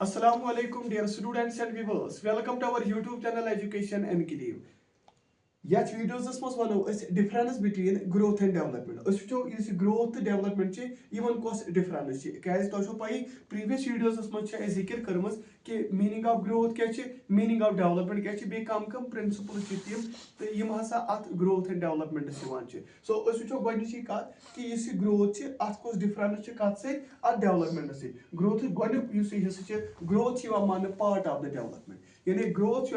Assalamualaikum dear students and viewers. Welcome to our YouTube channel Education Enclave. Yet videos मज वनो difference between growth and development वो growth development Yemen कस difference तुम P previous videos मज जिक्र कर्म कि meaning of growth क्या meaning of development क्या बे कम कम प्रिंसिपल तम तो यम हसा अत ग्रोथ एंड डेवलपमेंटस सो वो गोची कत कि ग्रोथ अत कस डिफरेंस कत सत डेवलपमेंट सत ग्रोथ गोस हिस्से ग्रोथ मान पार्ट ऑफ द डेवलपमेंट यानी ग्रोथ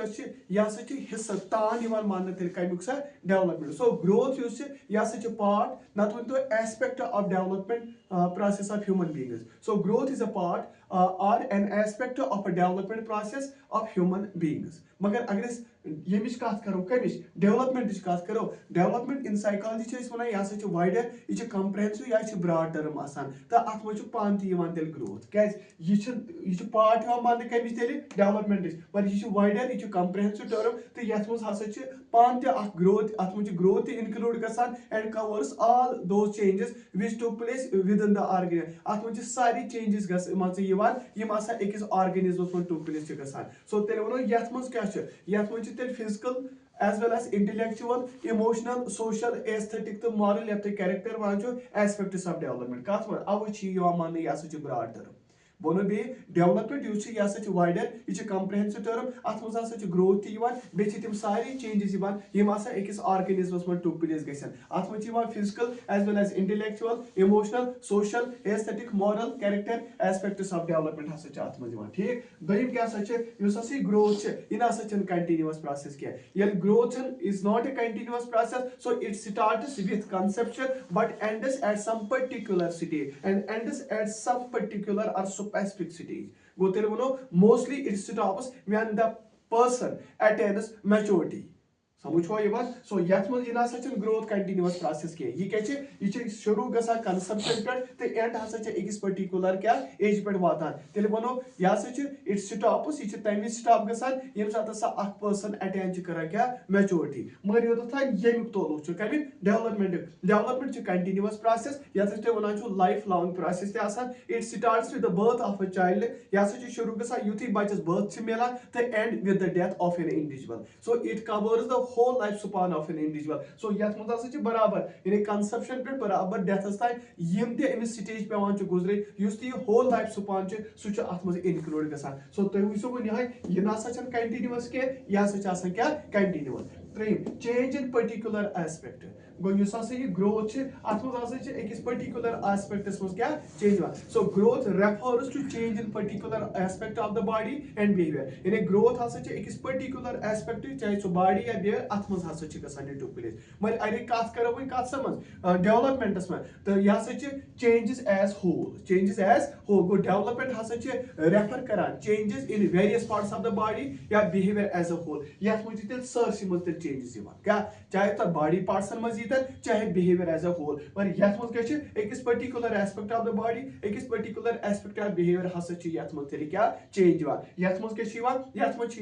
यह हिस्सा तान मान कमुक सा डेवलपमेंट सो ग्रोथ यह पार्ट नत वन तो aspect of development process of human beings. So growth is a part or an aspect of a development process of human beings. मगर अगर यमिश कत करो कमिश डेवलपमेंट कत करो डेवलपमेंट इन साइकोलॉजी वन यह वाइडर यह कम्प्रहेंसिव या ब्रॉड टर्म आसान तो अत मज पान तेल ग्रोथ क्या पार्ट मान कमिश तेल डेवलपमेंट पर यह वाइडर यह कम्प्रहेंसिव टर्म तो ये हसा पान ग्रोथ अत मज ग्रोथ इंक्लूड गसान and covers all those changes which took place within the organism अत मज सारी चेंजेस अकिस ऑर्गेनिज्मस मज टुक प्लेस गसान सो तेल वनो यथ मज क्या physical as well as intellectual, emotional, social, aesthetic तो moral या character Wancho aspects of development कत वन अव मान यह ब्रॉड टर्म बोनो बे डेवलपमेंट यह वाइडर यह कम्प्रहेंसिव टर्म अत मज ग्रोथ बे तम सारी चेंजेस अकिस ऑर्गेनिज्मस मज टुक प्लेस गसन अत मज physical as well as intellectual emotional social aesthetic moral character aspects of development हसा अत मज ठीक दोम क्या ग्रोथ यह ना कंटिन्यूअस प्रोसेस क्या growth is not a continuous process so it starts with conception but ends at some particular stage and ends at some particular और specific stage. Go tell you mostly it stops when the person attains maturity. समझो ये बात सो यथ मज यह growth continuous process क्या शुरू गसान conception पे तो एंड हसा अकिस पर्टिकुलर क्या एज पे वातान तेल वनो यह इट स्टॉप्स यह तम स्टॉप गसान यम सात पर्सन अटेन कर क्या मैच्योरिटी मगर योत यमुक तोलुक कमिक डेवलपमेंट कंटिन्यूअस प्रोसेस ये one life long process it starts with the birth of a child यह शुरू गसान युथी बच्चस बर्थ मिलान तो and with the death of an individual so it covers the whole life span of an individual so यथ मज हसा बराबर यानी conception पे बराबर डेथस तान यम ते अमिस स्टेज पेवान गुजरे युस ते होल लाइफ स्पान सह अत मज इंक्लूड गसान सो तुम वो वो यह ना कंटिन्यूअस क्या यह क्या continuous change in particular aspect गो यह ग्रोथ अत मज अकिस पर्टिकुलर एस्पेक्टस मज क्या change so growth refers to change in particular aspect of the body and behaviour यानी ग्रोथ हसा अकिस पर्टिकुलर एस्पेक्ट चाहे सो बॉडी या बिहेवियर अत मज हसा गसान टुक प्लेस मगर अरे कत करो वो कत समझ डेवलपमेंट्स में तो यह चेंजेस एज होल गो डेवलपमेंट हसा रेफर करान changes in various parts of the body या बिहेवियर एज अ होल यथ मज तेल सरसी मज चेंजेस क्या चाहे तो बॉडी पार्ट्सन मज चाहे बिहेवियर एज अ होल पर यथ मज क्या अकिस particular aspect of the body अकिस पर्टिकुलर एस्पेक्ट ऑफ बिहेवियर हसा यथ मज तेल क्या चेंज यथ मज क्या यथ मज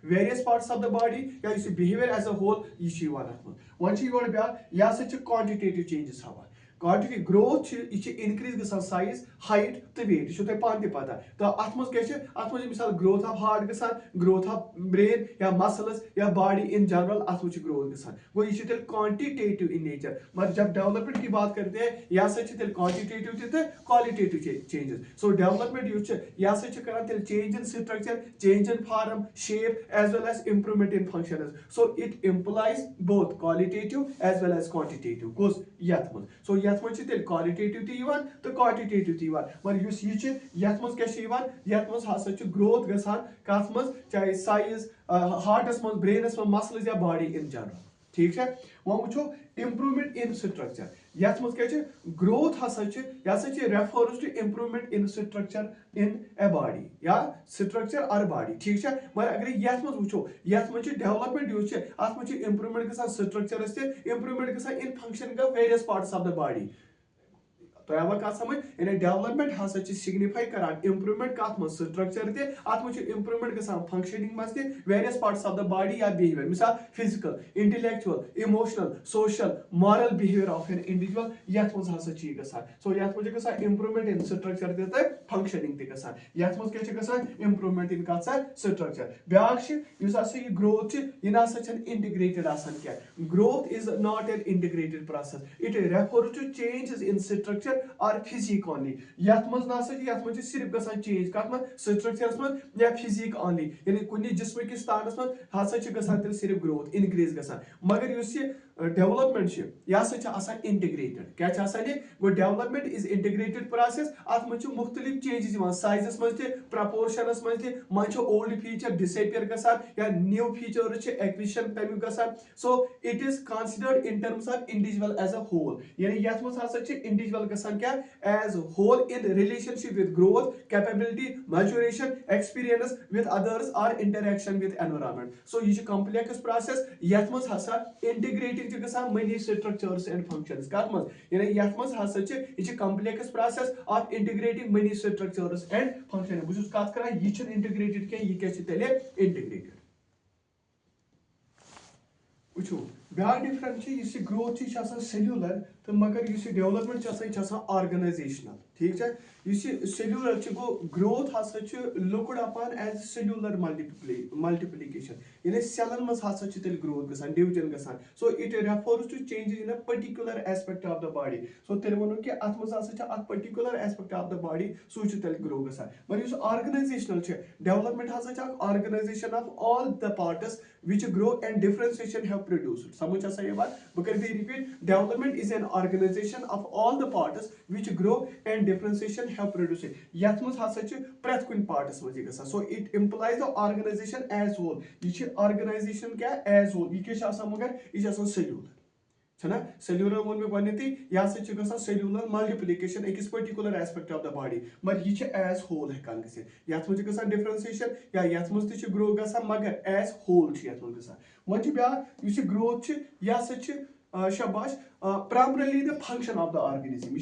various parts of the body या बिहेवियर एज अ होल यह अत वन योर ब्या यह क्वांटिटेटिव चेंजेस हावान क्वांटिटी ग्रोथ यह इनक्रीज गसान साइज हाइट तो वेट यह तुम पान पता तो अत मज क्या अत मज मिसाल ग्रोथ ऑफ हार्ट गसान ग्रोथ ऑफ ब्रेन या मसल्स या बॉडी इन जनरल अत मज ग्रोथ गसान गो यह तेल क्वांटिटेटिव इन नेचर मगर जब डेवलपमेंट की बात करते हैं यह तेल क्वांटिटेटिव तो क्वालिटेटिव चेंजेस सो डेवलपमेंट यह कर तेल change in structure change in form shape as well as improvement in function so it implies both qualitative as well as quantitative गोस यथ मज सो यथ मज तेल क्वालिटेटिव तो क्वांटिटेटिव मगर यथ मज क्या यथ मज हसा ग्रोथ गसान कथ मज चाहे साइज हार्टस मज ब्रेनस मज मसल्स या बॉडी इन जनरल ठीक है वो वो इम्प्रूवमेंट इन स्ट्रक्चर यथ मज क्या ग्रोथ हसा refers to improvement in structure in a body या स्ट्रक्चर और बॉडी ठीक है मगर अगर यथ मज वो यथ मज डेवलपमेंट अत मज इम्प्रूवमेंट गसान स्ट्रक्चर इम्प्रूवमेंट गसान in function various parts of the body तो आवा कत समझ यानी डेवलपमेंट हसा सिग्निफाई करान इंप्रूवमेंट कत मज स्ट्रक्चर ते अत मज इंप्रूवमेंट गसान फंक्शनिंग मज ते various parts of the body या बिहेवियर मिसाल physical intellectual emotional social moral behaviour of an individual यथ मज हसा गसान सो यथ मज गसान इंप्रूवमेंट इन स्ट्रक्चर ते फंक्शनिंग ते गसान यथ मज क्या गसान इंप्रूवमेंट इन कत स्ट्रक्चर ब्याक युस हसा ये ग्रोथ ये नासा छन इंटीग्रेटेड आसान क्या growth is not an integrated process it refer to changes in structure और फिजिक ओनली यथ मज नासा यथ मज सिर्फ गसान चेंज कत मज स्ट्रक्चरस मज या फिजिक ओनली यानी कुछ जिस्म किस स्थानस मज हसा गसान तेल सिर्फ ग्रोथ इनक्रीज गसान मगर युस ये डेवलपमेंट यह हसा इंटीग्रेटेड क्या गो डेवलपमेंट इज इंटीग्रेटेड प्रोसेस अत मज मुख्तलिफ चेंजेस साइजस मज प्रपोर्शनस मज ओल्ड फीचर डिसअपियर गसान या न्यू फीचर एक्विजिशन तमिक गसान so it is considered in terms of individual as a whole यानी यथ मज हसा इंडिविजुअल गसान क्या as whole in relationship with growth capability maturation experience with others or interaction with environment so यह complex process यथ मज हसा integrated many structures and functions कत मज यानी यथ मज हसा यह complex process of integrating many structures and functions बस कत कर यह इंटीग्रेटेड क्या यह क्या इंटीग्रेटेड वो ब्याक डिफरेंस ग्रोथ सेल्यूलर तो मगर डेवलपमेंट ऑर्गेनाइजेशनल ठीक है सेल्यूलर गो ग्रोथ हसा looked upon as cellular multiplication यानी सेलन मज हसा ग्रोथ गसान डिवीजन गसान so it refers to changes in a particular aspect of the body so तेल वनो कि अत मज हसा a particular aspect of the body so तेल ग्रो गसान मगर ऑर्गेनाइजेशनल डेवलपमेंट हसा organization of all the parts which grow and differentiation have produced समझ आसा ये बात बकर भी repeat development is an organization of all the parts which grow and differentiation have produced यथ मज हसा प्रत कुन पार्ट्स मज गसा so it implies the organization as whole ये ऑर्गेनाइजेशन क्या एज होल ये क्या मगर ये सेल्यूलर छना सेल्यूलर वो में गथी यह हसा सेल्यूलर मल्टीप्लिकेशन अकिस particular aspect of the body मगर यह एज होल हेकान गसित यथ मज गसान डिफरेंशिएशन या यथ मज ति ग्रो गसान मगर एज होल यथ मज गसान वन ब्याक यह ग्रोथ यह हसा शाबाश primarily the function of the organism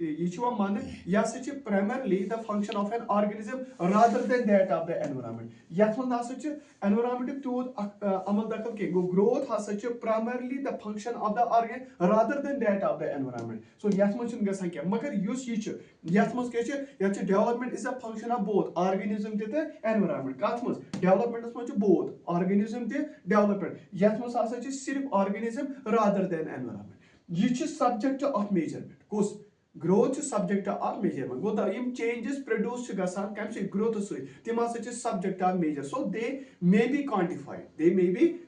यह मान यह primarily the function of an organism rather than that of the environment यथ मज हसा एनवायरनमेंट तूत अमल दखल के गो ग्रोथ हसा primarily the function of the organ rather than that of the environment so यथ मज गसान क्या मगर युस यथ मज क्या development is a function of both organism ते एनवायरनमेंट कत मज डेवलपमेंट मज बोथ ऑर्गेनिज्म ते डेवलपमेंट यथ मज हसा सिर्फ ऑर्गेनिज्म रादर देन एनवायरनमेंट यह सब्जेक्ट ऑफ मेजरमेंट कुस ग्रोथ सब्जेक्ट ऑफ मेजरमेंट गो यम चेंजेस प्रोड्यूस गसान कम से ग्रोथ सम subject of measure so they may be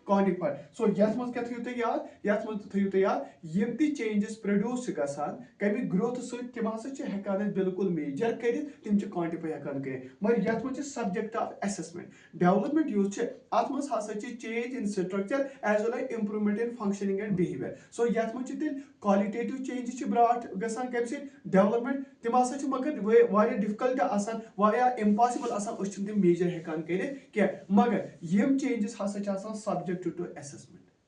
quantified so यथ मज क्या थो याद यथ मज थो याद यम ती चेंजेस प्रोड्यूस गसान कम ग्रोथ सम हसान बिल्कुल मेजर कर तम क्वांटिफाई हकान कर मगर यथ मज सब्जेक्ट ऑफ असेसमेंट डेवलपमेंट यूज अत मज हसा change in structure as well as improvement in functioning and behaviour so यथ मज क्वालिटेटिव चेंज ब्राट गसान कम डेवलपमेंट तम हसा मगर डिफिकल्ट इम्पॉसिबल मेजर हेकान कर मगर यम चेंजेस हसा subject to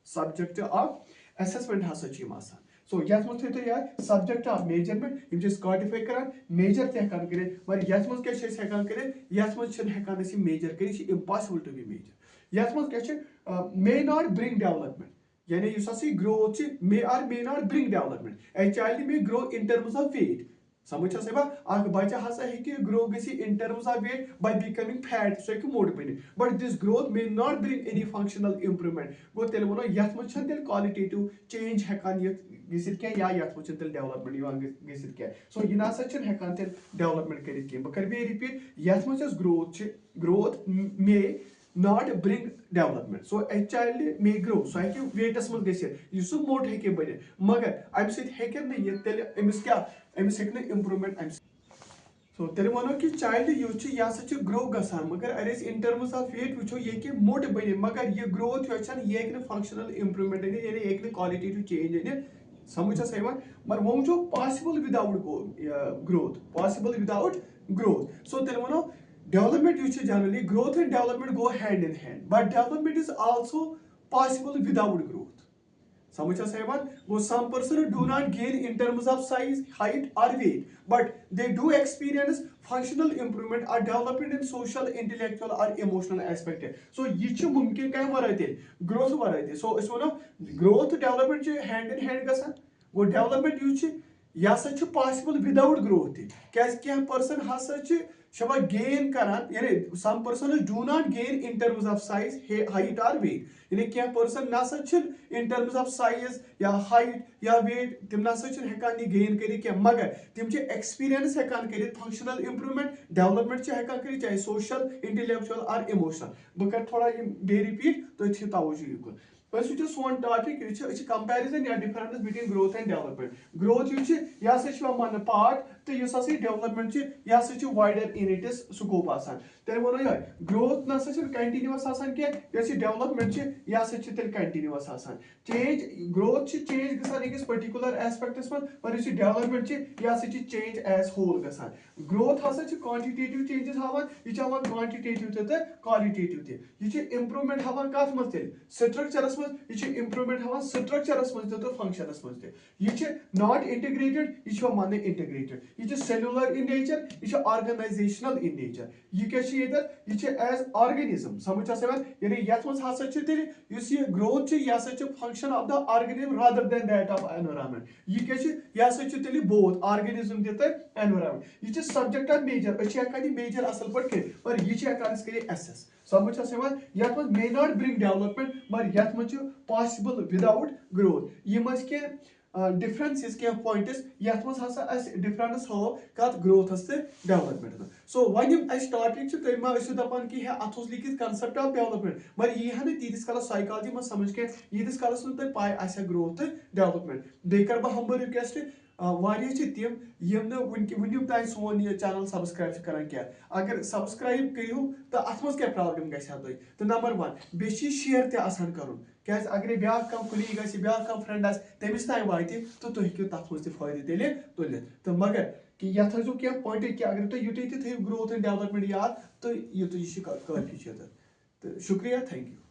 subject of assessment हसा सो यथ मज थो याद सब्जेक्ट ऑफ मेजरमेंट यम क्वांटिफाई करान मेजर तकान कर मगर यथ मज क्या कर यथ मज हेकान मेजर कर इम्पॉसिबल टू बी मेजर यथ मज क्या मे नॉट ब्रिंग डेवलपमेंट यानी growth may not bring development a child may grow in terms of weight समझ बच्चा हसा ग्रो ग in terms of weight by becoming fat so मोट बन but this growth may not bring any functional improvement गो तेल वो यथ मज क्वालिटेटिव चेंज हेकान क्या या यथ मज डेवलपमेंट क्या सो यह नासा हेकान डेवलपमेंट कर बह कर रिपीट यथ मज growth may not bring development so a child may grow so है वेटस मज गो मोट हे बन मगर अम समिस क्या अमिस हे इम्प्रूवमेंट अम सो तेल वनो कि चाइल्ड यूथ यह ग्रो गसान मगर अरे इन टर्म्स ऑफ वेट वो ये मोट बन मगर यह ग्रोथ यह फंक्शनल इम्प्रूवमेंट यानी यह क्वालिटेटिव चेंज अन समझ मगर वो वो पॉसिबल विदाउट ग्रोथ सो तेल वनो development you generally growth and development go hand in hand but development is also possible without growth समझ यवان गो some person do not gain in terms of size, height or weight, but they do experience functional improvement or development in social, intellectual or emotional aspect. So ये च मुमकिन क्या वरायते growth वरायते. So इस वनो growth development च hand in hand गसान वो development यूच यह सच possible without growth. क्या person हसा च शबा gain करान यानी some persons do not gain in terms of size, height or weight. यानी क्या person ना सच in terms of size या height या weight तिम ना सच हेकान ये gain करी क्या मगर तिम चे experience हेकान करी functional improvement development चे हेकान करी चाहे social, intellectual or emotional. बकर थोड़ा ये बे repeat तो इच्छी तावुजी युकुन. But which is one topic, which is comparison या difference between growth and development. Growth which या सच वन part तो ये सच development च या सच wider in its scope आसान. तेरे वो ना growth ना सच continuous आसान क्या या सच development च या सच तेरे continuous आसान. Change growth च change गसान एक particular aspect इस पर इस development च या सच change as whole गसान. Growth हासा च quantitative changes हावन ये चावन quantitative ते qualitative ते ये च improvement हावन काथ मस्ते structure ये improvement हावन structure मस्ते तो function मस्ते ये not integrated ये माने integrated ये cellular in nature ये organizational in nature ये क्या ये as organism समझ आसेवन यानी यथ मस हासा च तेरे युस ये growth च या सच function of the organism rather than that of environment ये क्या या सच तेरे both organism देता environment ये subject of major अच्छी अकादी major असल पर के और ये अकादी इसके assess समझ आसेवन यथ मस may not bring development but यथ मस possible without growth ये मस के differences के points यथ मस हसा अस difference हो कत growth हस्ते development so when you as topic च तय मा अस दपन की है अथोस लिखित concept of development मगर ये है न तीस काल psychology में समझ के यीस कालस न तय पाय आसे growth development बेकर बा हम रिक्वेस्ट वारिया च तिम यम न वुनिक ताई सोन ये चैनल सब्सक्राइब करन क्या अगर सब्सक्राइब करियो त अथमस क्या प्रॉब्लम गसा तोय तो नंबर 1 बेशी शेयर ते आसान करून क्या अगर ब्या कम कुलीग आसी ब्या कम फ्रेंड आस तमिस ताई वाति तो तो हेकियो तथमस ते फायदे तेले तुले तो मगर कि यथ जो क्या पॉइंट कि अगर तो युटे थे ग्रोथ एंड डेवलपमेंट याद तो ये तो ये काफी छ तो शुक्रिया थैंक यू